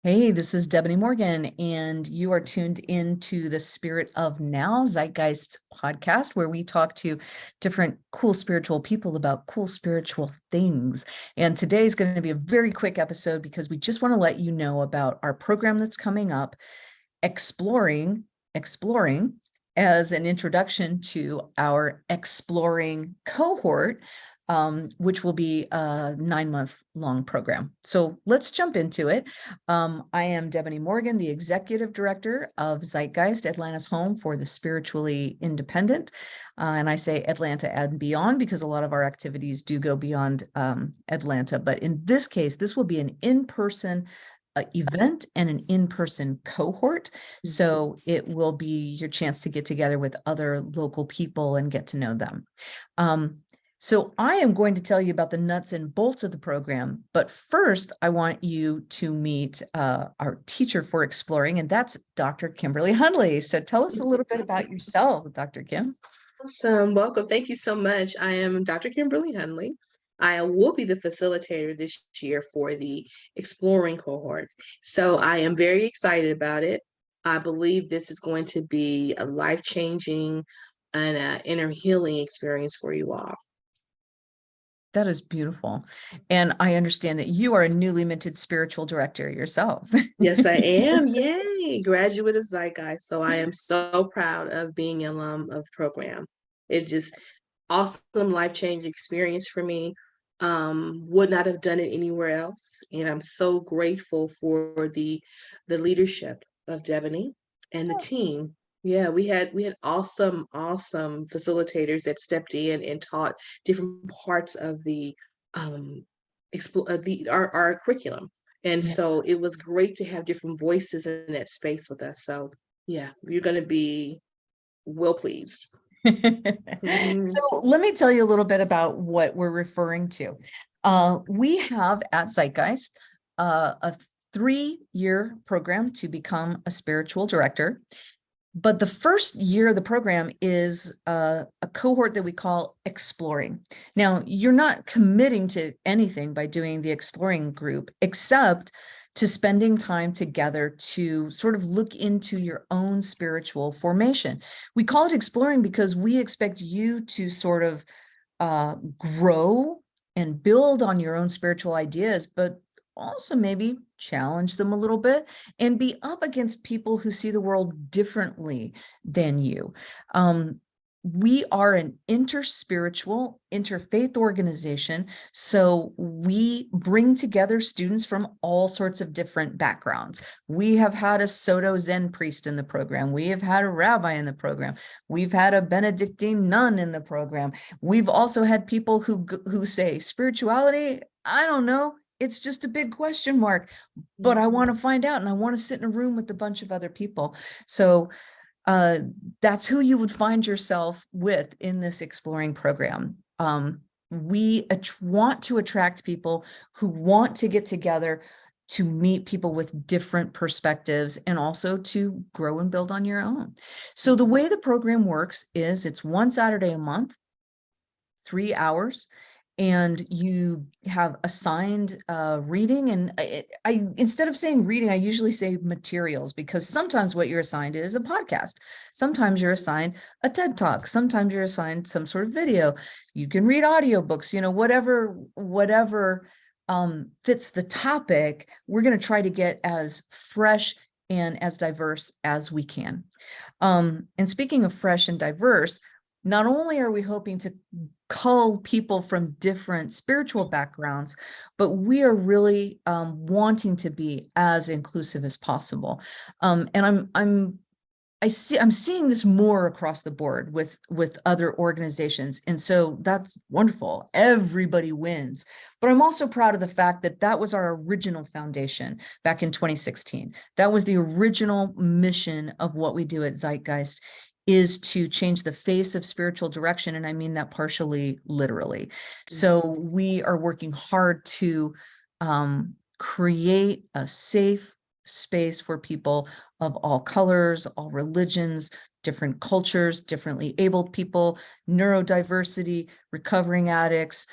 Hey, this is Debonee Morgan, and you are tuned into the Spirit of Now Zeitgeist podcast, where we talk to different cool spiritual people about cool spiritual things. And today is going to be a very quick episode because we just want to let you know about our program that's coming up, Exploring, as an introduction to our Exploring cohort, which will be a 9-month long program. So let's jump into it. I am Debonee Morgan, the executive director of Zeitgeist, Atlanta's home for the spiritually independent. And I say Atlanta and beyond because a lot of our activities do go beyond Atlanta. But in this case, this will be an in-person event and an in-person cohort. So it will be your chance to get together with other local people and get to know them. So I am going to tell you about the nuts and bolts of the program, but first I want you to meet our teacher for Exploring, and that's Dr. Kimberley Hundley. So tell us a little bit about yourself, Dr. Kim. Awesome. Welcome. Thank you so much. I am Dr. Kimberley Hundley. I will be the facilitator this year for the Exploring cohort. So I am very excited about it. I believe this is going to be a life-changing and inner healing experience for you all. That is beautiful. And I understand that you are a newly minted spiritual director yourself. Yes, I am. Yay, graduate of Zeitgeist. So I am so proud of being an alum of the program. It just awesome life-changing experience for me. Would not have done it anywhere else. And I'm so grateful for the leadership of Debonee and the team. Yeah, we had awesome facilitators that stepped in and taught different parts of the our curriculum. And Yeah. so it was great to have different voices in that space with us. So yeah, you're going to be well pleased. Mhm. So let me tell you a little bit about what we're referring to. We have at Zeitgeist a 3-year program to become a spiritual director. But the first year of the program is a cohort that we call Exploring. Now, you're not committing to anything by doing the Exploring group, except to spending time together to sort of look into your own spiritual formation. We call it Exploring because we expect you to sort of grow and build on your own spiritual ideas, but also maybe challenge them a little bit and be up against people who see the world differently than you. We are an interspiritual, interfaith organization. So we bring together students from all sorts of different backgrounds. We have had a Soto Zen priest in the program. We have had a rabbi in the program. We've had a Benedictine nun in the program. We've also had people who say spirituality, I don't know. It's just a big question mark, but I want to find out and I want to sit in a room with a bunch of other people. So that's who you would find yourself with in this Exploring program. We want to attract people who want to get together to meet people with different perspectives and also to grow and build on your own. So the way the program works is it's one Saturday a month, 3 hours, and you have assigned reading. And I instead of saying reading, I usually say materials, because sometimes what you're assigned is a podcast. Sometimes you're assigned a TED Talk. Sometimes you're assigned some sort of video. You can read audiobooks, whatever fits the topic. We're going to try to get as fresh and as diverse as we can. And speaking of fresh and diverse, not only are we hoping to cull people from different spiritual backgrounds, but we are really wanting to be as inclusive as possible. And I'm seeing this more across the board with other organizations, and so that's wonderful. Everybody wins. But I'm also proud of the fact that that was our original foundation back in 2016. That was the original mission of what we do at Zeitgeist, is to change the face of spiritual direction. And I mean that partially literally. So we are working hard to create a safe space for people of all colors, all religions, different cultures, differently abled people, neurodiversity, recovering addicts.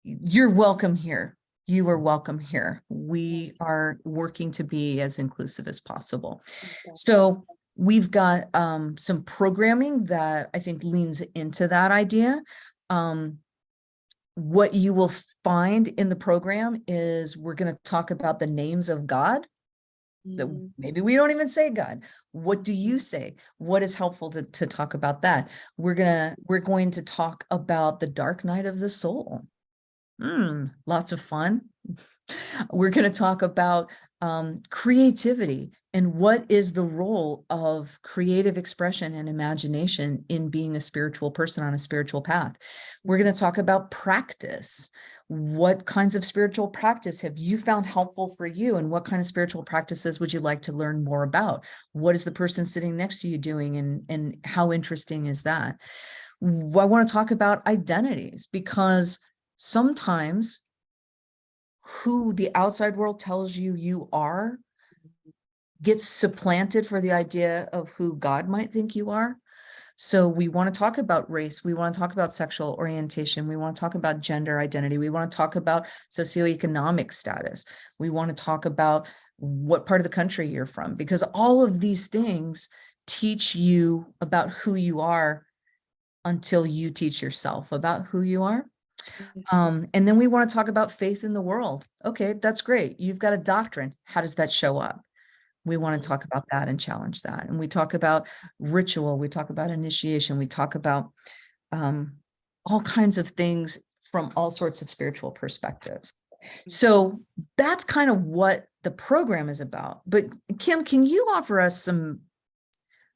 You're welcome here. You are welcome here. We are working to be as inclusive as possible. Okay. So we've got some programming that I think leans into that idea. What you will find in the program is we're going to talk about the names of God. That Mhm. maybe we don't even say God. What do you say? What is helpful to talk about that? We're going to talk about the dark night of the soul. Lots of fun. We're going to talk about creativity and what is the role of creative expression and imagination in being a spiritual person on a spiritual path. We're going to talk about practice. What kinds of spiritual practice have you found helpful for you? And what kind of spiritual practices would you like to learn more about? What is the person sitting next to you doing? And how interesting is that? I want to talk about identities, because sometimes who the outside world tells you you are gets supplanted for the idea of who God might think you are. So we want to talk about race. We want to talk about sexual orientation. We want to talk about gender identity. We want to talk about socioeconomic status. We want to talk about what part of the country you're from, because all of these things teach you about who you are until you teach yourself about who you are. And then we want to talk about faith in the world. Okay, that's great. You've got a doctrine. How does that show up? We want to talk about that and challenge that. And we talk about ritual. We talk about initiation. We talk about all kinds of things from all sorts of spiritual perspectives. So that's kind of what the program is about. But Kim, can you offer us some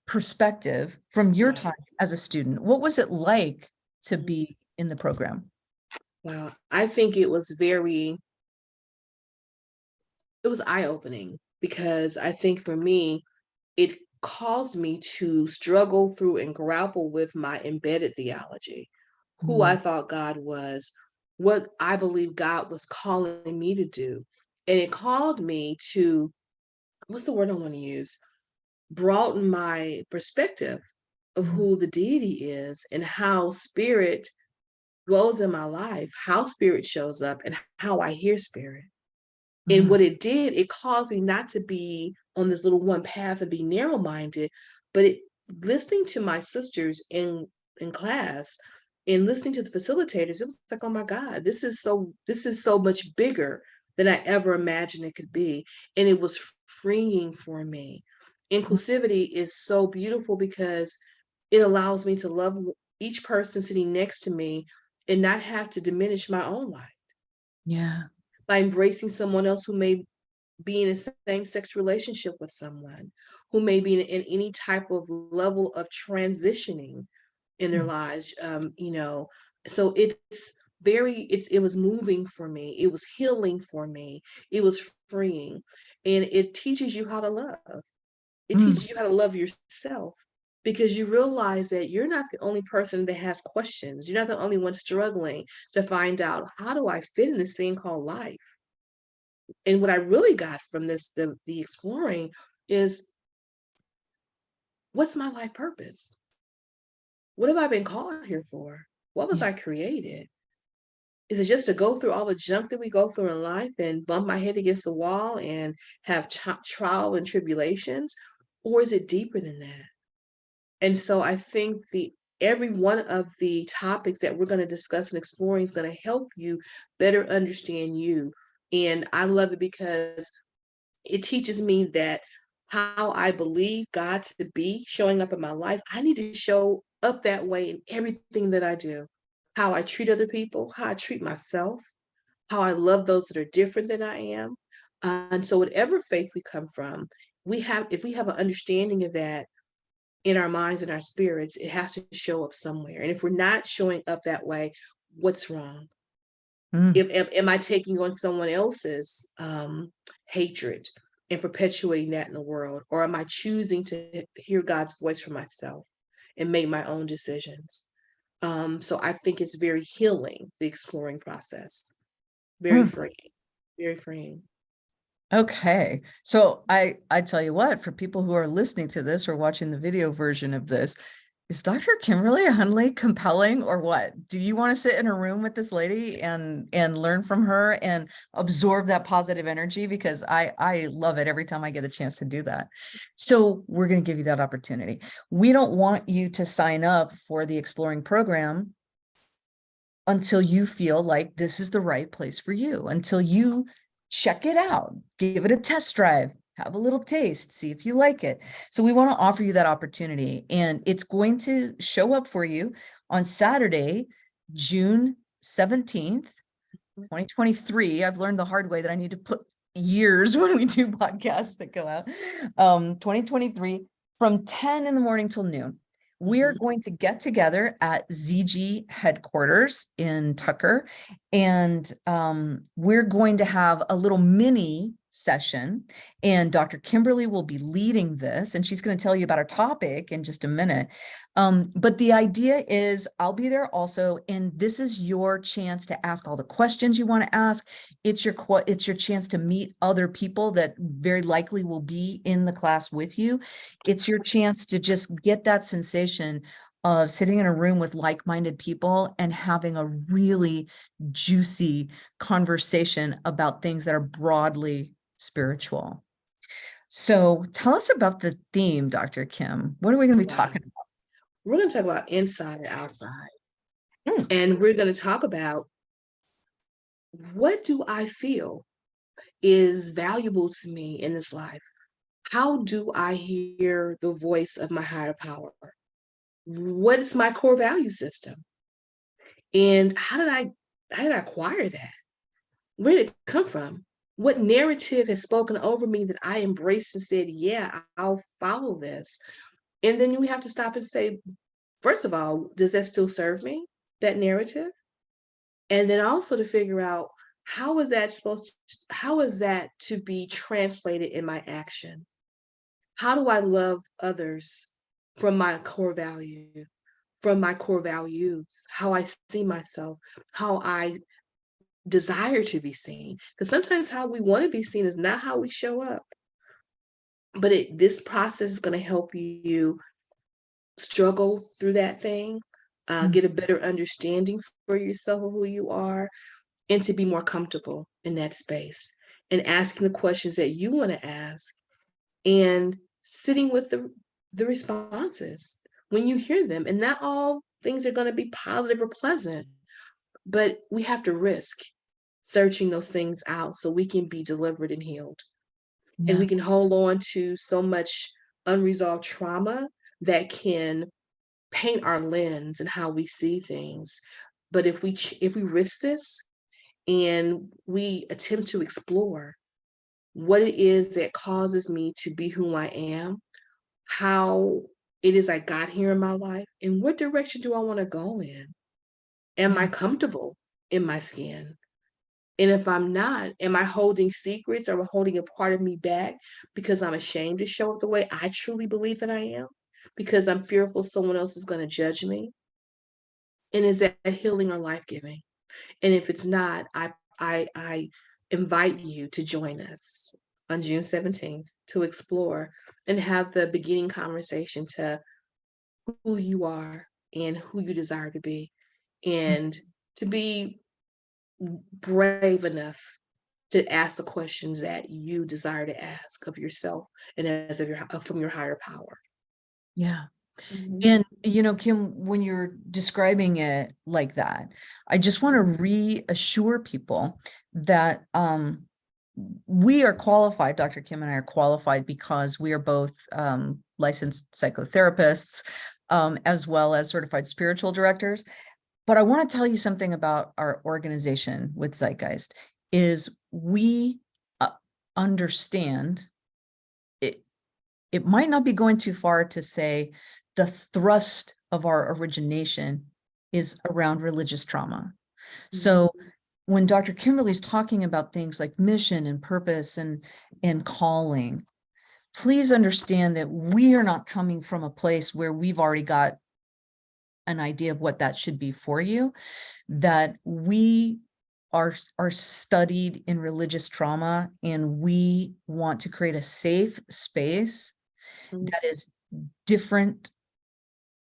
perspective from your time as a student? What was it like to be in the program? Wow, I think it was eye-opening, because I think for me, it caused me to struggle through and grapple with my embedded theology, who I Mm, thought God was, what I believe God was calling me to do. And it called me to, what's the word I want to use? Broaden my perspective of mhm, who the deity is and how spirit dwells in my life, how spirit shows up, and how I hear spirit. And mm, what it did, it caused me not to be on this little one path and be narrow minded, but it, listening to my sisters in class and listening to the facilitators, it was like, oh my God, this is so much bigger than I ever imagined it could be. And it was freeing for me. Inclusivity is so beautiful because it allows me to love each person sitting next to me and not have to diminish my own life yeah. by embracing someone else who may be in a same-sex relationship with someone, who may be in any type of level of transitioning in their Mm, lives. So it was moving for me, it was healing for me, it was freeing. And it teaches you how to love. It mm, teaches you how to love yourself, because you realize that you're not the only person that has questions. You're not the only one struggling to find out, how do I fit in this thing called life? And what I really got from this, the exploring, is, what's my life purpose? What have I been called here for? What was yeah. I created? Is it just to go through all the junk that we go through in life and bump my head against the wall and have trial and tribulations? Or is it deeper than that? And so I think the every one of the topics that we're going to discuss and exploring is going to help you better understand you. And I love it because it teaches me that how I believe God to be showing up in my life, I need to show up that way in everything that I do. How I treat other people, how I treat myself, how I love those that are different than I am. And so whatever faith we come from, if we have an understanding of that in our minds and our spirits, it has to show up somewhere. And if we're not showing up that way, what's wrong? Mm, Am I taking on someone else's hatred and perpetuating that in the world, or am I choosing to hear God's voice for myself and make my own decisions? So I think it's very healing, the exploring process. Very mm. freeing. Very freeing. Okay. So I tell you what, for people who are listening to this or watching the video version of this, is Dr. Kimberley Hundley compelling or what? Do you want to sit in a room with this lady and learn from her and absorb that positive energy? Because I love it every time I get a chance to do that. So we're going to give you that opportunity. We don't want you to sign up for the Exploring program until you feel like this is the right place for you, until you check it out, give it a test drive, have a little taste, see if you like it. So we want to offer you that opportunity, and it's going to show up for you on Saturday, June 17th, 2023. I've learned the hard way that I need to put years when we do podcasts that go out. 2023 from 10 in the morning till noon. We're going to get together at ZG headquarters in Tucker, and we're going to have a little mini session, and Dr. Kimberley will be leading this, and she's going to tell you about our topic in just a minute. But the idea is I'll be there also, and this is your chance to ask all the questions you want to ask. It's your chance to meet other people that very likely will be in the class with you. It's your chance to just get that sensation of sitting in a room with like-minded people and having a really juicy conversation about things that are broadly spiritual. So tell us about the theme, Dr. Kim. What are we going to be talking about? We're going to talk about inside and outside. Mm. And we're going to talk about, what do I feel is valuable to me in this life? How do I hear the voice of my higher power? What is my core value system? And how did I acquire that? Where did it come from? What narrative has spoken over me that I embraced and said, yeah, I'll follow this? And then we have to stop and say, first of all, does that still serve me, that narrative? And then also to figure out, how is that to be translated in my action? How do I love others from my core value, from my core values, how I see myself, how I desire to be seen? Because sometimes how we want to be seen is not how we show up. But this process is going to help you struggle through that thing, get a better understanding for yourself of who you are, and to be more comfortable in that space and asking the questions that you want to ask and sitting with the responses when you hear them. And not all things are going to be positive or pleasant, but we have to risk searching those things out so we can be delivered and healed. Yeah. And we can hold on to so much unresolved trauma that can paint our lens and how we see things. But if we risk this and we attempt to explore what it is that causes me to be who I am, how it is I got here in my life, and what direction do I want to go in? Am I comfortable in my skin? And if I'm not, am I holding secrets or holding a part of me back because I'm ashamed to show it the way I truly believe that I am? Because I'm fearful someone else is going to judge me? And is that healing or life-giving? And if it's not, I invite you to join us on June 17th to explore and have the beginning conversation to who you are and who you desire to be, and to be brave enough to ask the questions that you desire to ask of yourself and as of from your higher power. Yeah. And, Kim, when you're describing it like that, I just want to reassure people that we are qualified, Dr. Kim and I are qualified because we are both licensed psychotherapists, as well as certified spiritual directors. But I want to tell you something about our organization with Zeitgeist is we understand it. It might not be going too far to say the thrust of our origination is around religious trauma. So when Dr. Kimberley's talking about things like mission and purpose and calling, please understand that we are not coming from a place where we've already got an idea of what that should be for you, that we are studied in religious trauma, and we want to create a safe space that is different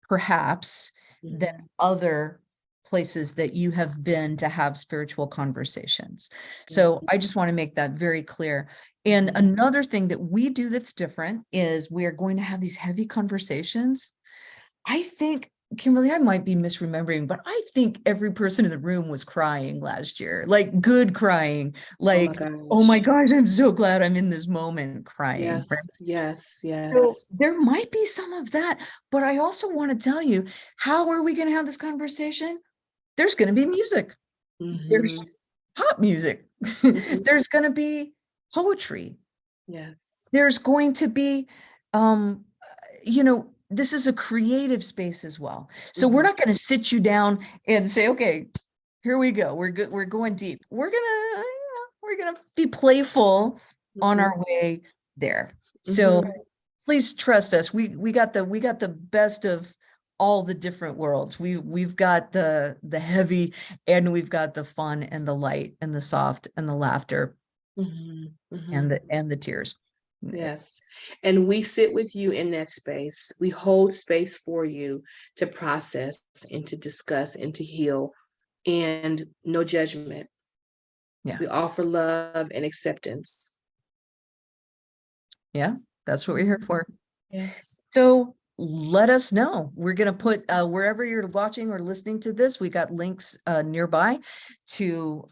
perhaps than other places that you have been to have spiritual conversations. So Yes. I just want to make that very clear. And Mhm. another thing that we do that's different is we are going to have these heavy conversations. I think, Kimberly, I might be misremembering, but I think every person in the room was crying last year, like good crying, Oh my like, oh my gosh. gosh, I'm so glad I'm in this moment crying, right? Yes, yes, So yes. there might be some of that, but I also want to tell you, how are we going to have this conversation? There's going to be music. There's Mhm. pop music. Mhm. There's going to be poetry. Yes. There's going to be, this is a creative space as well. So we're Mhm. not going to sit you down and say, okay, here we go. We're good. We're going deep. We're gonna be playful on Mhm. our way there. So Mhm. please trust us. We got the best of all the different worlds. We've got the heavy, and we've got the fun and the light and the soft and the laughter Mhm. and Mhm. the tears. Yes. And we sit with you in that space. We hold space for you to process and to discuss and to heal, and no judgment. Yeah. We offer love and acceptance. Yeah. That's what we're here for. Yes. So let us know. We're going to put wherever you're watching or listening to this, we got links nearby to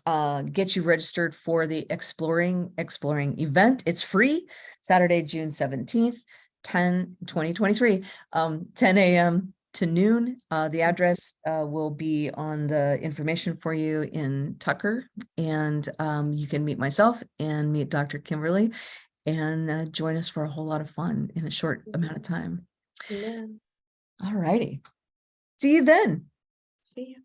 get you registered for the Exploring event. It's free, Saturday, June 17th, 2023, 10 a.m. to noon. The address will be on the information for you in Tucker, and you can meet myself and meet Dr. Kimberly and join us for a whole lot of fun in a short amount of time. Amen. All righty. See you then. See you.